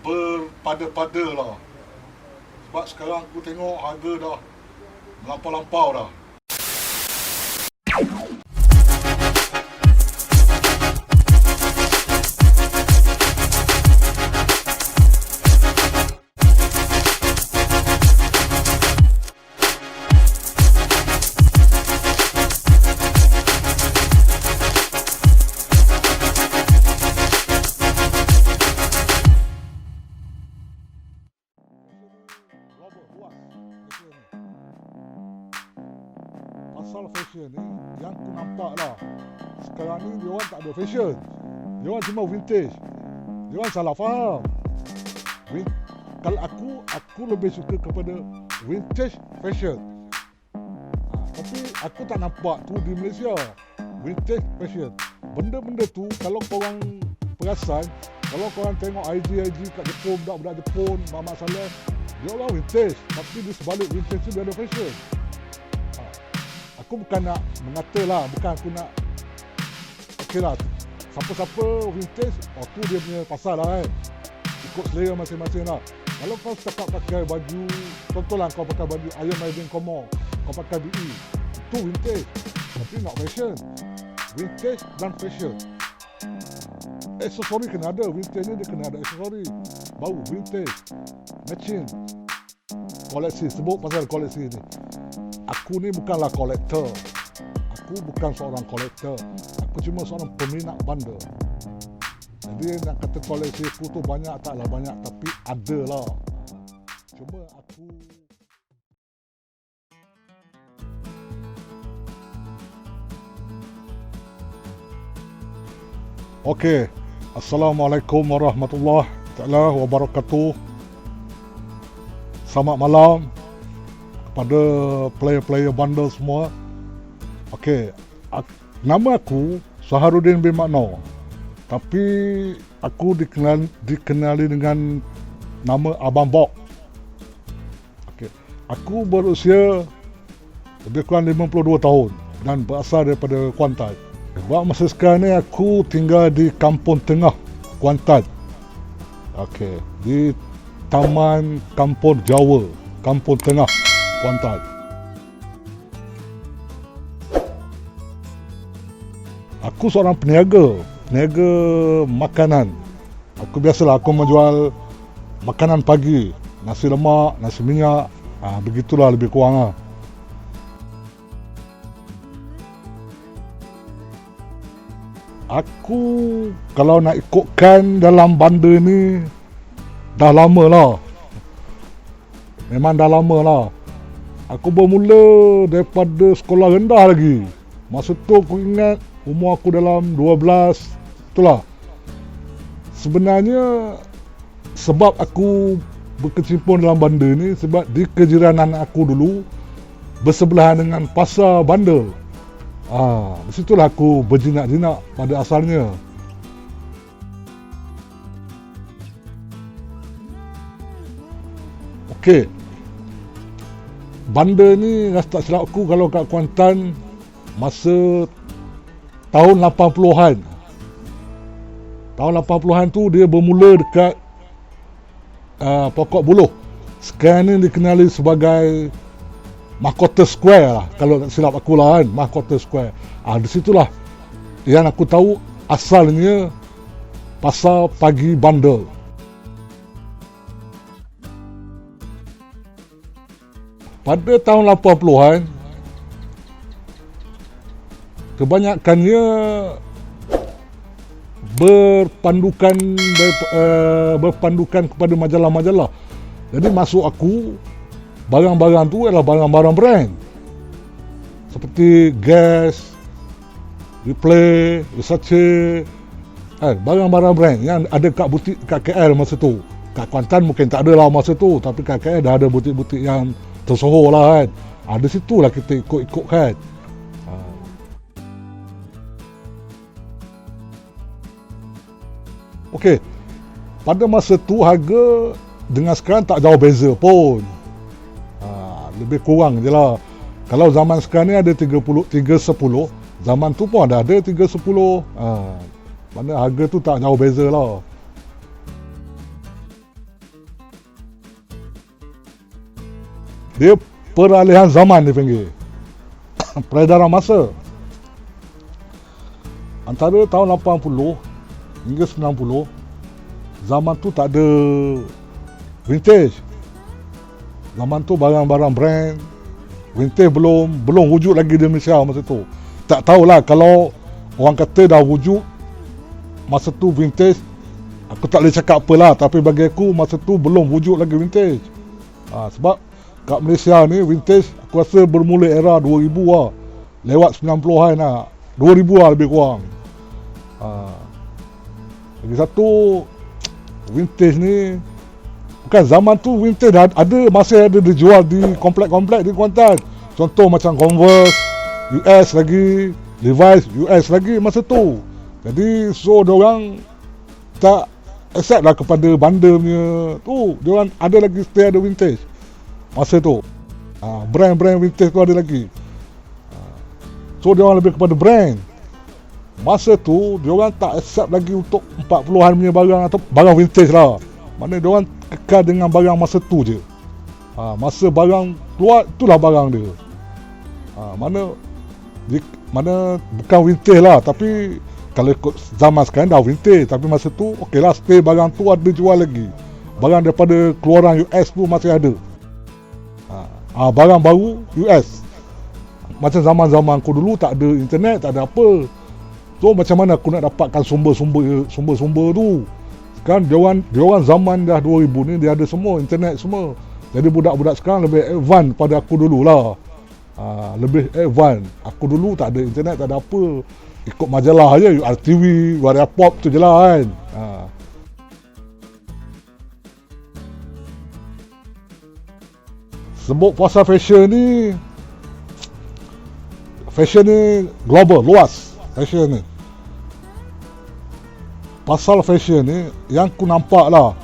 berpada-pada lah. Sebab sekarang aku tengok harga dah melampau-lampau dah. Pasal fashion ni, yang aku nampak lah, sekarang ni dia orang tak ada fashion, dia orang cuma vintage. Dia orang salah faham. Kalau aku lebih suka kepada vintage fashion. Tapi aku tak nampak tu di Malaysia, vintage fashion. Benda-benda tu kalau korang perasan, kalau korang tengok IG kat Jepun, budak-budak Jepun, Mama Saleh, dia orang vintage, tapi di sebalik vintage tu dia ada fashion. Aku bukan nak mengata lah, bukan aku nak okey lah, siapa-siapa vintage, tu dia punya pasal lah kan, ikut selera masing-masing lah. Kalau kau cakap pakai baju, contohlah kau pakai baju Iron Maiden Komo, kau pakai BE, itu vintage, tapi not fashion. Vintage dan fashion, aksesori kena ada, vintage ni dia kena ada aksesori, baru vintage, matching. Koleksi, sebut pasal koleksi ni. Aku ni bukanlah kolektor. Aku bukan seorang kolektor. Aku cuma seorang peminat benda. Jadi nak kata koleksi aku tu banyak, taklah banyak, tapi ada lah. Cuma aku... Okey. Assalamualaikum warahmatullahi wabarakatuh. Selamat malam pada player-player bundle semua. Okey, nama aku Saharudin bin Makno, tapi aku dikenali dengan nama Abang Bok. Okey, aku berusia lebih kurang 52 tahun dan berasal daripada Kuantan. Sebab masa sekarang ni aku tinggal di Kampung Tengah, Kuantan. Okey, di Taman Kampung Jawa, Kampung Tengah, Kuantan. Aku seorang peniaga makanan. Aku biasalah aku menjual makanan pagi, nasi lemak, nasi minyak, begitulah lebih kurang lah. Aku kalau nak ikutkan dalam banda ni dah lama lah. Memang dah lama lah. Aku bermula daripada sekolah rendah lagi. Masa tu aku ingat umur aku dalam 12. Itulah. Sebenarnya sebab aku berkecimpung dalam banda ni, sebab di kejiranan aku dulu bersebelahan dengan pasar bandar. Di situlah aku berjinak-jinak pada asalnya. Okey. Banda ni tak silap aku kalau kat Kuantan masa tahun 80-an. Tahun 80-an tu dia bermula dekat Pokok Buluh. Sekarang ni dikenali sebagai Mahkota Square lah, kalau tak silap aku lah kan, Mahkota Square. Di situlah yang aku tahu asalnya pasar pagi bandar. Pada tahun 80-an, kebanyakannya berpandukan kepada majalah-majalah. Jadi masuk aku, barang-barang tu adalah barang-barang brand seperti Guess, Replay, Versace, barang-barang brand yang ada kat butik kat KL masa tu. Kat Kuantan mungkin tak ada lah masa tu, tapi kat KL dah ada butik-butik yang tersohor lah kan. Di situlah kita ikut-ikut kan. Okey, pada masa tu harga dengan sekarang tak jauh beza pun. Lebih kurang je lah. Kalau zaman sekarang ni ada 310, zaman tu pun ada 310. Mana harga tu tak jauh beza lah. Dia peralihan zaman dipanggil. Peredaran masa. Antara tahun 80 hingga 90, zaman tu tak ada vintage. Zaman tu barang-barang brand, vintage belum wujud lagi di Malaysia masa tu. Tak tahulah kalau orang kata dah wujud masa tu vintage, aku tak boleh cakap apalah, tapi bagi aku masa tu belum wujud lagi vintage. Sebab kat Malaysia ni vintage aku rasa bermula era 2000 lah, lewat 90-an lah, 2000 lah lebih kurang. Lagi satu, vintage ni bukan zaman tu vintage masih ada dijual di komplek-komplek di Kuantan. Contoh macam Converse US lagi, Levi's US lagi masa tu. Jadi so diorang tak accept lah kepada bandar punya tu, diorang ada lagi stay ada vintage masa tu. Brand-brand vintage tu ada lagi. So diorang lebih kepada brand. Masa tu diorang tak accept lagi untuk 40-an punya barang atau barang vintage lah. Maknanya diorang kekal dengan barang masa tu je. Masa barang keluar, itulah barang dia. Mana bukan vintage lah, tapi kalau ikut zaman sekarang dah vintage, tapi masa tu okey lah, stay barang tu ada jual lagi. Barang daripada keluaran US tu masih ada. Barang baru US. Macam zaman-zaman aku dulu tak ada internet, tak ada apa. So macam mana aku nak dapatkan sumber-sumber tu? Sekarang diorang zaman dah 2000 ni dia ada semua, internet semua. Jadi budak-budak sekarang lebih advance pada aku dululah. Lebih advance. Aku dulu tak ada internet, tak ada apa. Ikut majalah je, RTV, Waria Pop tu je lah kan. Sebut pasal fashion ni global, luas fashion ni. Pasal fashion ni, yang aku nampak lah,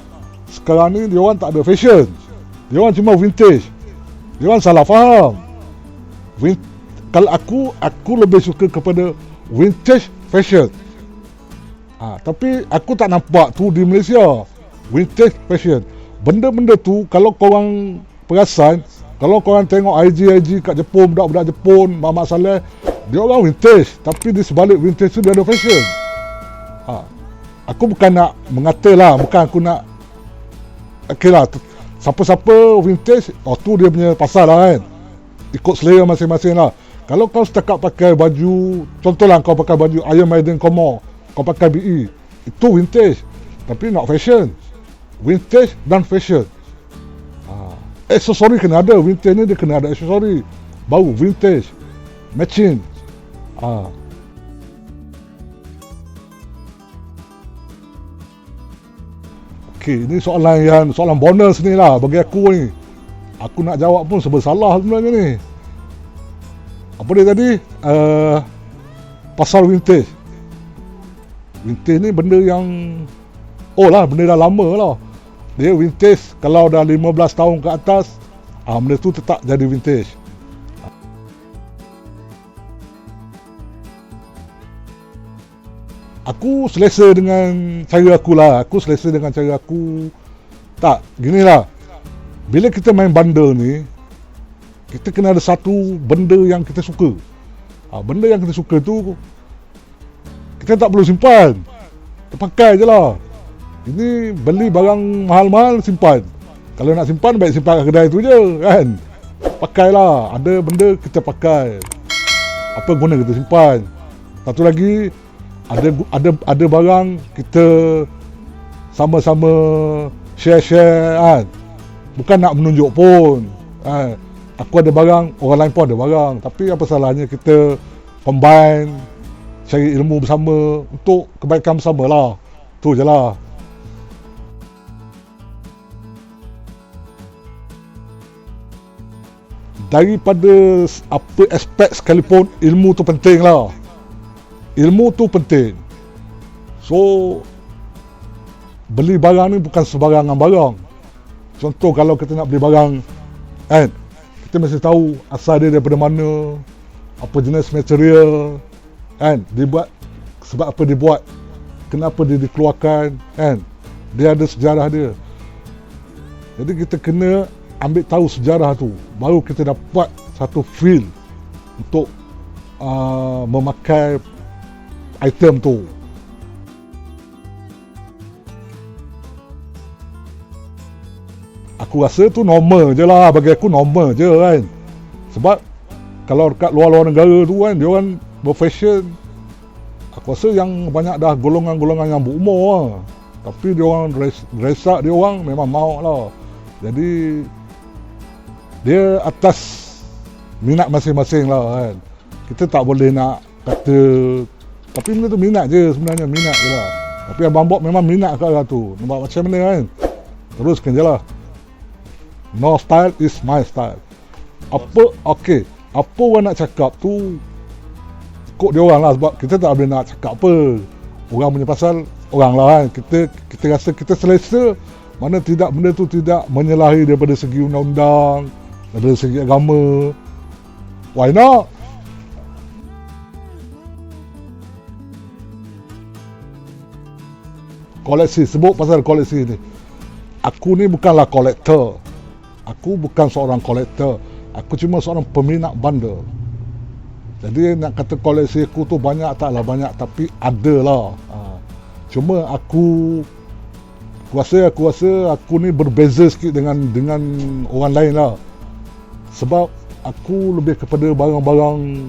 sekarang ni diorang tak ada fashion, diorang cuma vintage. Diorang salah faham. Kalau aku lebih suka kepada vintage fashion. Tapi aku tak nampak tu di Malaysia, vintage fashion. Benda-benda tu kalau korang perasan, kalau korang tengok IG kat Jepun, budak-budak Jepun, Mamat Saleh, dia orang vintage, tapi di sebalik vintage tu dia ada fashion. Aku bukan nak mengata lah, bukan aku nak okey lah, siapa-siapa vintage, tu dia punya pasal lah kan, ikut selera masing-masing lah. Kalau kau setakat pakai baju, contohlah kau pakai baju Iron Maiden Komo, kau pakai BE, itu vintage, tapi not fashion. Vintage dan fashion. Aksesori kena ada, vintage ni dia kena ada aksesori baru, vintage matching. Okey, ini soalan bonus ni lah bagi aku ni. Aku nak jawab pun serba salah sebenarnya ni. Apa dia tadi? Pasal vintage. Vintage ni benda yang benda dah lama lah. Dia vintage kalau dah 15 tahun ke atas, benda tu tetap jadi vintage. Aku selesa dengan cara aku lah. Tak, gini lah. Bila kita main bundle ni, kita kena ada satu benda yang kita suka. Benda yang kita suka tu, kita tak perlu simpan. Kita pakai je lah. Ini beli barang mahal-mahal, simpan. Kalau nak simpan, baik simpan kat kedai tu je kan. Pakailah. Ada benda kita pakai. Apa guna kita simpan. Satu lagi, ada barang kita sama-sama share kan. Bukan nak menunjuk pun kan. Aku ada barang, orang lain pun ada barang. Tapi apa salahnya kita combine, cari ilmu bersama untuk kebaikan bersama lah. Tu je lah. Daripada apa aspek sekalipun, ilmu tu penting lah. Ilmu tu penting. So beli barang ni bukan sebarangan barang. Contoh kalau kita nak beli barang kan, kita mesti tahu asal dia daripada mana, apa jenis material kan, dibuat sebab apa dibuat, kenapa dia dikeluarkan kan, dia ada sejarah dia. Jadi kita kena ambil tahu sejarah tu, baru kita dapat satu feel untuk memakai item tu. Aku rasa tu normal je lah, bagi aku normal je kan. Sebab kalau dekat luar-luar negara tu kan, dia orang berfashion, aku rasa yang banyak dah golongan-golongan yang berumur lah. Tapi dia orang dress up dia orang memang mau lah. Jadi dia atas minat masing-masing lah kan. Kita tak boleh nak kata, tapi benda tu minat je sebenarnya, minat je lah. Tapi Abang Bob memang minat kat arah tu. Nampak macam mana kan. Teruskan je lah. No style is my style. Apa, okey, apa orang nak cakap tu ikut dia orang lah, sebab kita tak boleh nak cakap apa. Orang punya pasal orang lah kan. Kita rasa kita selesa, mana tidak, benda tu tidak menyalahi daripada segi undang-undang, daripada segi agama. Why not? Koleksi, sebut pasal koleksi ni. Aku ni bukanlah kolektor. Aku bukan seorang kolektor. Aku cuma seorang peminat bundle. Jadi nak kata koleksi aku tu banyak, taklah banyak, tapi ada lah. Cuma aku rasa aku ni berbeza sikit dengan orang lain lah. Sebab aku lebih kepada barang-barang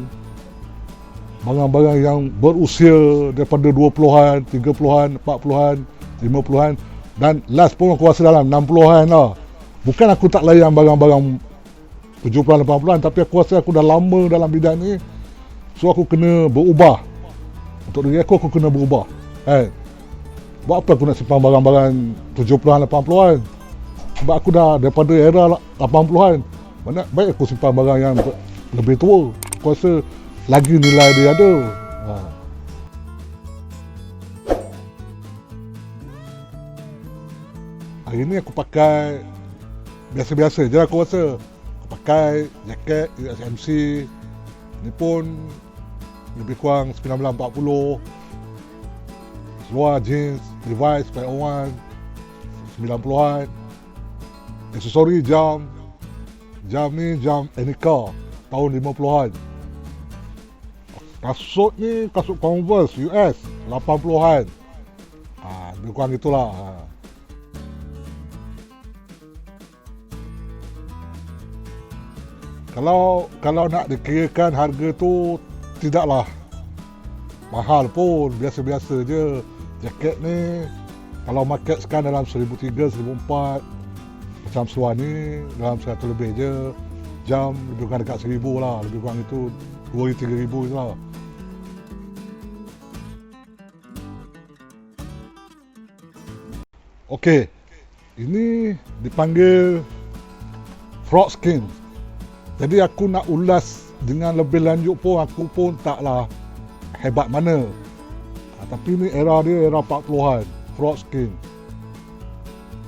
yang berusia daripada 20-an, 30-an, 40-an, 50-an, dan last pun aku rasa dalam 60-an lah. Bukan aku tak layan barang-barang 70-an, 80-an, tapi aku rasa aku dah lama dalam bidang ni. So aku kena berubah. Untuk diri aku kena berubah. Buat apa aku nak simpan barang-barang 70-an, 80-an? Sebab aku dah daripada era 80-an. Mana baik aku simpan barang yang lebih tua. Aku rasa lagi nilai dia ada. Hari ni aku pakai biasa-biasa je aku rasa. Aku pakai jaket USMC. Ni pun lebih kurang 1940. Seluar jeans Levi's 501 90-an. Aksesori jam. Jam ni jam Enika tahun 50-an. Kasut ni kasut Converse US 80-an. Lebih kurang itulah. Kalau nak dikirakan harga tu tidaklah mahal pun, biasa-biasa je. Jaket ni kalau market sekarang dalam 1,300, 1,400. Macam seluar ni dalam 100 lebih je. Jam lebih kurang dekat 1,000 lah, lebih kurang itu 2,000-3,000 je lah. Okey, ini dipanggil frog skin. Jadi aku nak ulas dengan lebih lanjut pun, aku pun taklah hebat mana. Tapi ni era dia, era 40-an, frog skin.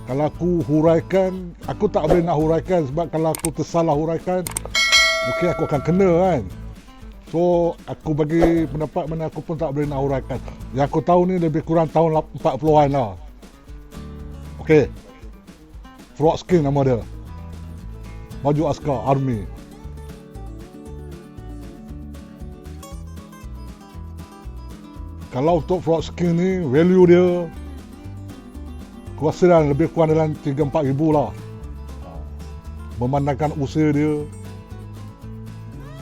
Kalau aku huraikan, aku tak boleh nak huraikan, sebab kalau aku tersalah huraikan, mungkin aku akan kena kan. So, aku bagi pendapat mana aku pun tak boleh nak huraikan. Yang aku tahu ni lebih kurang tahun 40-an lah. Okey, frog skin nama dia. Baju askar, army. Kalau untuk frog skin ni, value dia aku rasa dah lebih kurang dalam 3-4 ribu lah. Memandangkan usia dia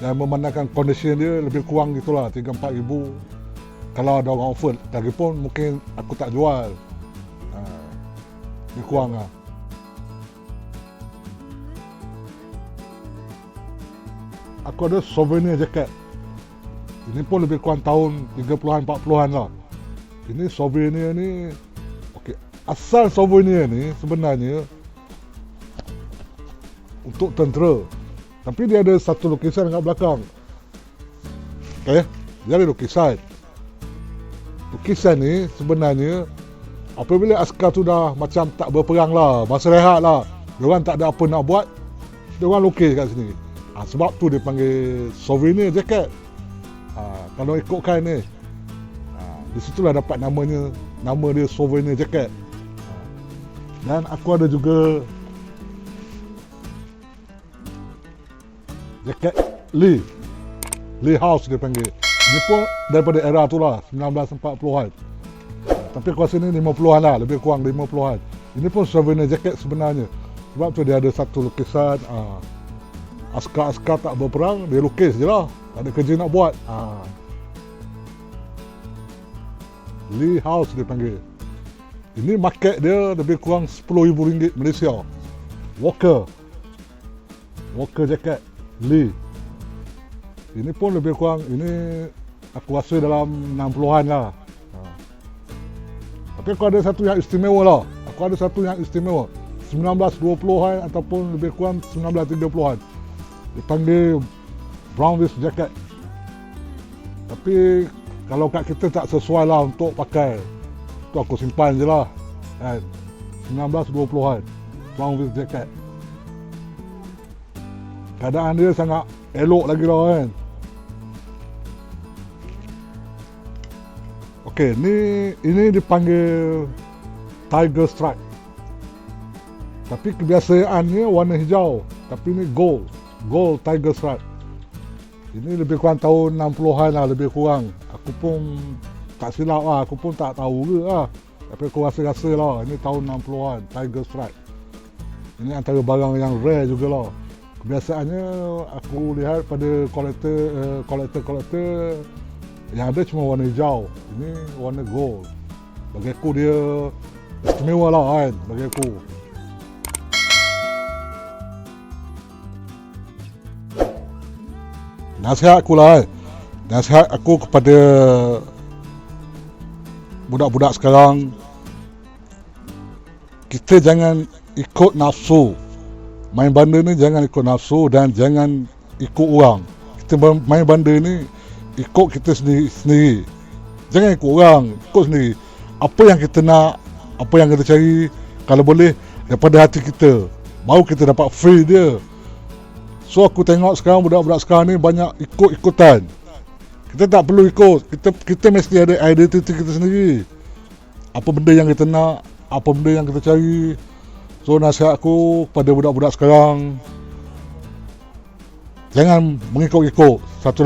dan memandangkan condition dia, lebih kurang gitulah, 3-4 ribu. Kalau ada orang offer, lagipun mungkin aku tak jual. Lebih kurang lah. Aku ada souvenir jaket. Ini pun lebih kurang tahun 30-an, 40-an lah. Ini souvenir ni, okey, asal souvenir ni sebenarnya untuk tentera. Tapi dia ada satu lukisan kat belakang. Okey, dia ada lukisan. Lukisan ni sebenarnya apabila askar tu dah macam tak berperang lah, masa rehat lah, diorang tak ada apa nak buat, diorang lukis kat sini. Sebab tu dia panggil souvenir jaket. Kalau ikutkan ni, di situlah dapat namanya, nama dia souvenir jaket. Dan aku ada juga jaket Lee House dia panggil. Ini pun daripada era tu lah, 1940-an. Tapi aku rasa ni 50-an lah, lebih kurang 50-an. Ini pun souvenir jaket sebenarnya. Sebab tu dia ada satu lukisan, askar-askar tak berperang, dia lukis je lah. Tak ada kerja nak buat. Lee House dia panggil. Ini market dia lebih kurang RM10,000 Malaysia. Walker jaket Lee. Ini pun lebih kurang, ini aku rasa dalam 60-an lah. Tapi aku ada satu yang istimewa lah. 1920-an ataupun lebih kurang 1930-an. Dipanggil brown wrist jacket. Tapi kalau kat kita tak sesuai lah untuk pakai. Tu aku simpan je lah. 1920-an brown wrist jacket. Keadaan dia sangat elok lagi lah kan. Okey, ini dipanggil Tiger Stripe. Tapi kebiasaannya warna hijau. Tapi ni gold Tiger Stripe. Ini lebih kurang tahun 60-an lah, lebih kurang. Aku pun tak silap lah, aku pun tak tahu ke lah. Tapi aku rasa lah, ini tahun 60-an, Tiger Stripe. Ini antara barang yang rare jugalah. Kebiasaannya aku lihat pada kolektor yang ada cuma warna hijau. Ini warna gold. Bagi aku dia istimewa lah kan, bagi aku. Nasihat aku kepada budak-budak sekarang, kita jangan ikut nafsu. Main banda ni jangan ikut nafsu dan jangan ikut orang. Kita main banda ni ikut kita sendiri. Jangan ikut orang, ikut sendiri. Apa yang kita nak, apa yang kita cari, kalau boleh daripada hati kita, baru kita dapat feel dia. So aku tengok sekarang budak-budak sekarang ni banyak ikut-ikutan. Kita tak perlu ikut, kita mesti ada identiti kita sendiri. Apa benda yang kita nak, apa benda yang kita cari. So nasihat aku kepada budak-budak sekarang, jangan mengikut-ikut. Satu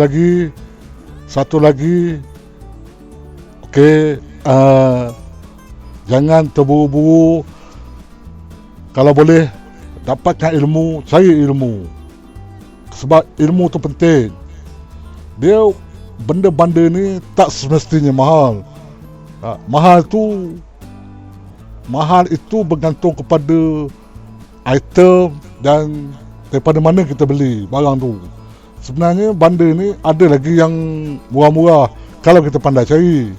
lagi, okey, jangan terburu-buru. Kalau boleh dapatkan ilmu, cari ilmu. Sebab ilmu tu penting. Dia benda-benda ni tak semestinya mahal. Mahal itu bergantung kepada item dan daripada mana kita beli barang tu. Sebenarnya benda ni ada lagi yang murah-murah kalau kita pandai cari.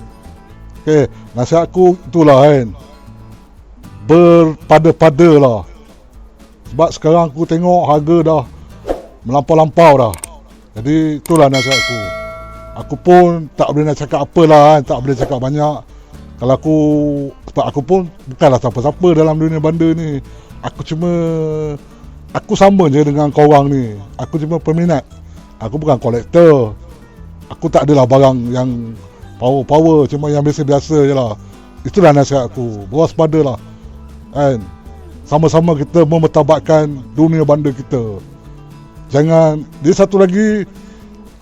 Okey, nasihat aku itulah kan. Berpada-pada lah. Sebab sekarang aku tengok harga dah melampau-lampau dah. Jadi itulah nasihat aku. Aku pun tak boleh nak cakap apalah kan, tak boleh cakap banyak. Kalau sebab aku pun bukanlah siapa-siapa dalam dunia banda ni. Aku sama je dengan korang ni. Aku cuma peminat. Aku bukan kolektor. Aku tak adalah barang yang power-power, cuma yang biasa-biasa je lah. Itulah nasihat aku. Berwaspada lah kan. Sama-sama kita memertabatkan dunia banda kita. Jangan, dia satu lagi,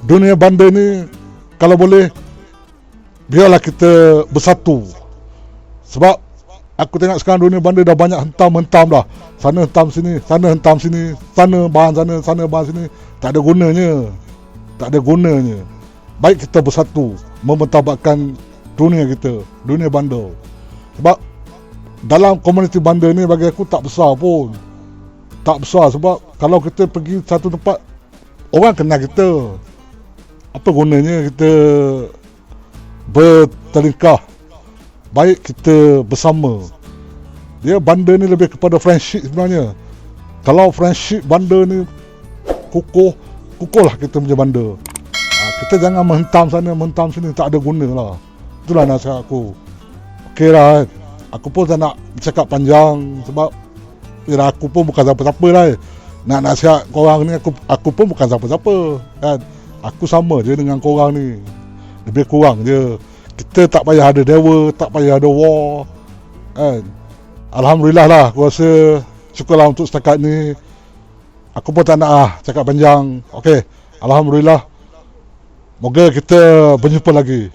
dunia banda ni kalau boleh biarlah kita bersatu. Sebab aku tengok sekarang dunia banda dah banyak hentam-hentam dah. Sana hentam sini, sana hentam sini, sana bahan sini. Tak ada gunanya. Baik kita bersatu memertabatkan dunia kita, dunia banda. Sebab dalam komuniti banda ni bagi aku tak besar pun. Tak besar sebab kalau kita pergi satu tempat, orang kenal kita. Apa gunanya kita bertelingkah? Baik kita bersama. Dia banda ni lebih kepada friendship sebenarnya. Kalau friendship banda ni kukuh lah kita punya banda. Kita jangan menghentam sana, menghentam sini, tak ada guna lah. Itulah nasihat aku. Okey lah kan. Aku pun tak nak cakap panjang sebab aku pun bukan siapa-siapa lah. Nak nasihat korang ni, aku pun bukan siapa-siapa kan. Aku sama je dengan korang ni. Lebih kurang je. Kita tak payah ada dewa, tak payah ada war kan. Alhamdulillah lah, aku rasa syukurlah untuk setakat ni. Aku pun tak nak cakap panjang. Okey, alhamdulillah. Moga kita berjumpa lagi.